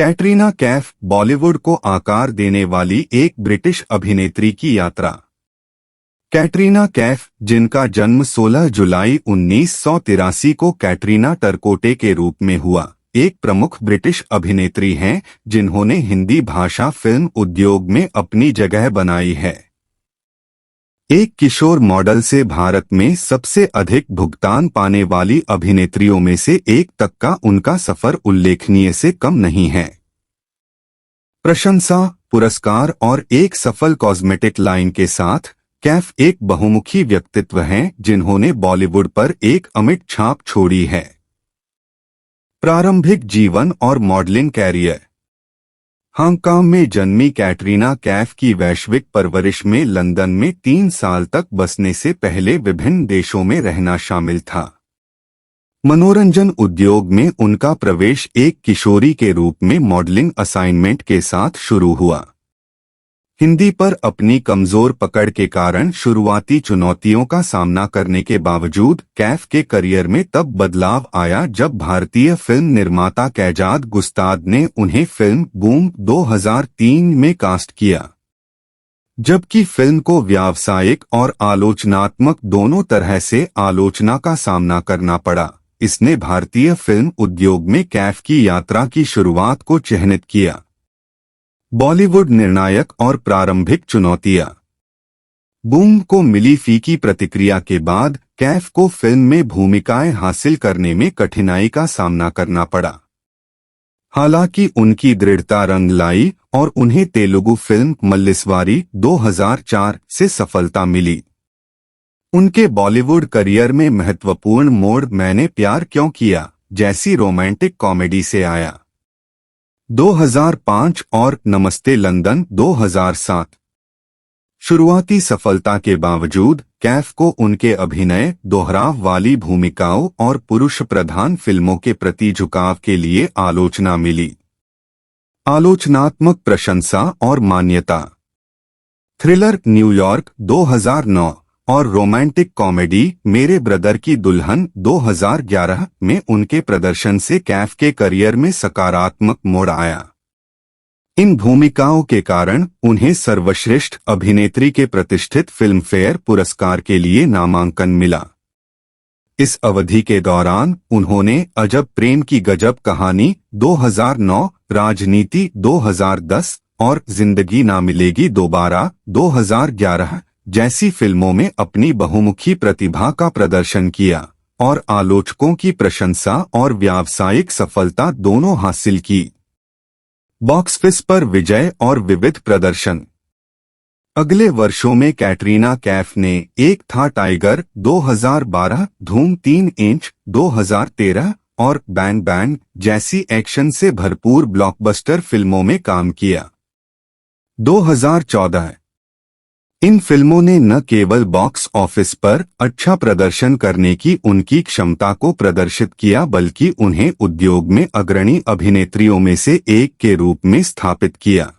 कैटरीना कैफ बॉलीवुड को आकार देने वाली एक ब्रिटिश अभिनेत्री की यात्रा। कैटरीना कैफ, जिनका जन्म 16 जुलाई 1983 को कैटरीना टरकोटे के रूप में हुआ, एक प्रमुख ब्रिटिश अभिनेत्री हैं जिन्होंने हिंदी भाषा फिल्म उद्योग में अपनी जगह बनाई है। एक किशोर मॉडल से भारत में सबसे अधिक भुगतान पाने वाली अभिनेत्रियों में से एक तक का उनका सफर उल्लेखनीय से कम नहीं है। प्रशंसा, पुरस्कार और एक सफल कॉस्मेटिक लाइन के साथ कैफ एक बहुमुखी व्यक्तित्व हैं जिन्होंने बॉलीवुड पर एक अमिट छाप छोड़ी है। प्रारंभिक जीवन और मॉडलिंग कैरियर। हांगकांग में जन्मी कैटरीना कैफ की वैश्विक परवरिश में लंदन में 3 साल तक बसने से पहले विभिन्न देशों में रहना शामिल था। मनोरंजन उद्योग में उनका प्रवेश एक किशोरी के रूप में मॉडलिंग असाइनमेंट के साथ शुरू हुआ। हिंदी पर अपनी कमजोर पकड़ के कारण शुरुआती चुनौतियों का सामना करने के बावजूद कैफ के करियर में तब बदलाव आया जब भारतीय फिल्म निर्माता कैजाद गुस्ताद ने उन्हें फिल्म बूम 2003 में कास्ट किया। जबकि फिल्म को व्यावसायिक और आलोचनात्मक दोनों तरह से आलोचना का सामना करना पड़ा, इसने भारतीय फिल्म उद्योग में कैफ की यात्रा की शुरुआत को चिह्नित किया। बॉलीवुड निर्णायक और प्रारंभिक चुनौतियां। बूम को मिली फीकी प्रतिक्रिया के बाद कैफ को फिल्म में भूमिकाएं हासिल करने में कठिनाई का सामना करना पड़ा। हालांकि उनकी दृढ़ता रंग लाई और उन्हें तेलुगु फिल्म मल्लिस्वारी 2004 से सफलता मिली। उनके बॉलीवुड करियर में महत्वपूर्ण मोड़ मैंने प्यार क्यों किया जैसी रोमांटिक कॉमेडी से आया, 2005 और नमस्ते लंदन 2007। शुरुआती सफलता के बावजूद कैफ को उनके अभिनय, दोहराव वाली भूमिकाओं और पुरुष प्रधान फिल्मों के प्रति झुकाव के लिए आलोचना मिली। आलोचनात्मक प्रशंसा और मान्यता। थ्रिलर न्यूयॉर्क 2009 और रोमांटिक कॉमेडी मेरे ब्रदर की दुल्हन 2011 में उनके प्रदर्शन से कैफ के करियर में सकारात्मक मोड़ आया। इन भूमिकाओं के कारण उन्हें सर्वश्रेष्ठ अभिनेत्री के प्रतिष्ठित फिल्मफेयर पुरस्कार के लिए नामांकन मिला। इस अवधि के दौरान उन्होंने अजब प्रेम की गजब कहानी 2009, राजनीति 2010 और जिंदगी ना मिलेगी दोबारा 2011 जैसी फिल्मों में अपनी बहुमुखी प्रतिभा का प्रदर्शन किया और आलोचकों की प्रशंसा और व्यावसायिक सफलता दोनों हासिल की। बॉक्स ऑफिस पर विजय और विविध प्रदर्शन। अगले वर्षों में कैटरीना कैफ ने एक था टाइगर 2012, धूम 3 इंच 2013 और बैंग बैंग जैसी एक्शन से भरपूर ब्लॉकबस्टर फिल्मों में काम किया। 2014। इन फिल्मों ने न केवल बॉक्स ऑफिस पर अच्छा प्रदर्शन करने की उनकी क्षमता को प्रदर्शित किया बल्कि उन्हें उद्योग में अग्रणी अभिनेत्रियों में से एक के रूप में स्थापित किया।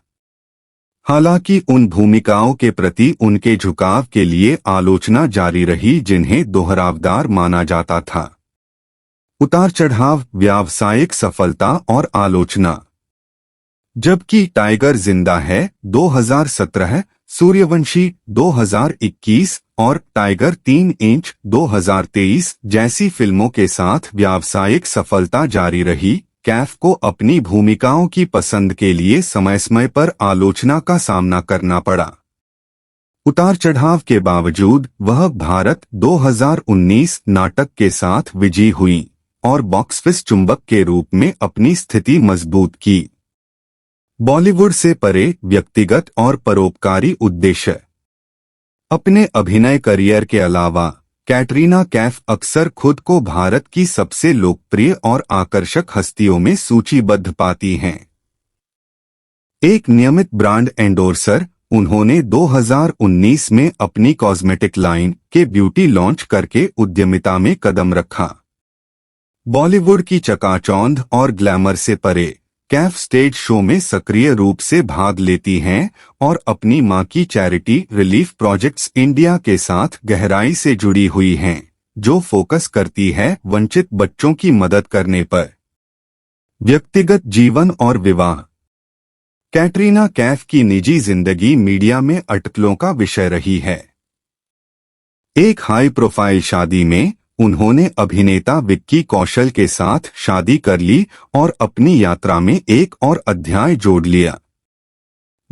हालांकि उन भूमिकाओं के प्रति उनके झुकाव के लिए आलोचना जारी रही जिन्हें दोहरावदार माना जाता था। उतार चढ़ाव, व्यावसायिक सफलता और आलोचना। जबकि टाइगर जिंदा है 2017, सूर्यवंशी 2021 और टाइगर 3 इंच 2023 जैसी फिल्मों के साथ व्यावसायिक सफलता जारी रही, कैफ को अपनी भूमिकाओं की पसंद के लिए समय समय पर आलोचना का सामना करना पड़ा। उतार चढ़ाव के बावजूद वह भारत 2019 नाटक के साथ विजयी हुई और बॉक्स ऑफिस चुंबक के रूप में अपनी स्थिति मजबूत की। बॉलीवुड से परे व्यक्तिगत और परोपकारी उद्देश्य। अपने अभिनय करियर के अलावा कैटरीना कैफ अक्सर खुद को भारत की सबसे लोकप्रिय और आकर्षक हस्तियों में सूचीबद्ध पाती हैं। एक नियमित ब्रांड एंडोर्सर, उन्होंने 2019 में अपनी कॉस्मेटिक लाइन के ब्यूटी लॉन्च करके उद्यमिता में कदम रखा। बॉलीवुड की चकाचौंध और ग्लैमर से परे कैफ स्टेज शो में सक्रिय रूप से भाग लेती हैं और अपनी मां की चैरिटी रिलीफ प्रोजेक्ट्स इंडिया के साथ गहराई से जुड़ी हुई हैं, जो फोकस करती है वंचित बच्चों की मदद करने पर। व्यक्तिगत जीवन और विवाह। कैटरीना कैफ की निजी जिंदगी मीडिया में अटकलों का विषय रही है। एक हाई प्रोफाइल शादी में उन्होंने अभिनेता विक्की कौशल के साथ शादी कर ली और अपनी यात्रा में एक और अध्याय जोड़ लिया।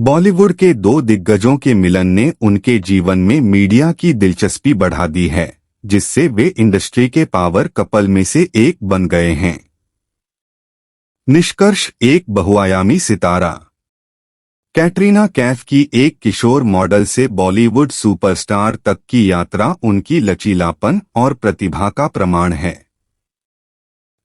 बॉलीवुड के दो दिग्गजों के मिलन ने उनके जीवन में मीडिया की दिलचस्पी बढ़ा दी है, जिससे वे इंडस्ट्री के पावर कपल में से एक बन गए हैं। निष्कर्ष, एक बहुआयामी सितारा। कैटरीना कैफ की एक किशोर मॉडल से बॉलीवुड सुपरस्टार तक की यात्रा उनकी लचीलापन और प्रतिभा का प्रमाण है।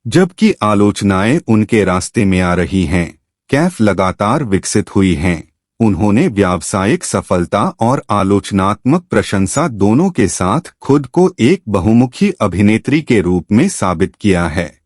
जबकि आलोचनाएं उनके रास्ते में आ रही हैं, कैफ लगातार विकसित हुई हैं। उन्होंने व्यावसायिक सफलता और आलोचनात्मक प्रशंसा दोनों के साथ खुद को एक बहुमुखी अभिनेत्री के रूप में साबित किया है।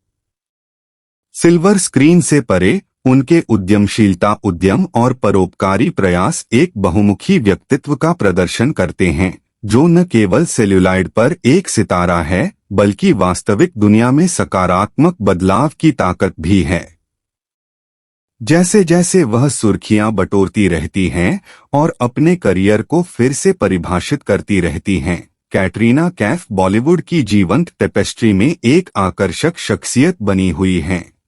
सिल्वर स्क्रीन से परे उनके उद्यमशीलता, उद्यम और परोपकारी प्रयास एक बहुमुखी व्यक्तित्व का प्रदर्शन करते हैं, जो न केवल सेल्यूलाइड पर एक सितारा है, बल्कि वास्तविक दुनिया में सकारात्मक बदलाव की ताकत भी है। जैसे जैसे वह सुर्खियां बटोरती रहती हैं और अपने करियर को फिर से परिभाषित करती रहती हैं, कैटरीना कैफ बॉलीवुड की जीवंत टेपेस्ट्री में एक आकर्षक शख्सियत बनी हुई हैं।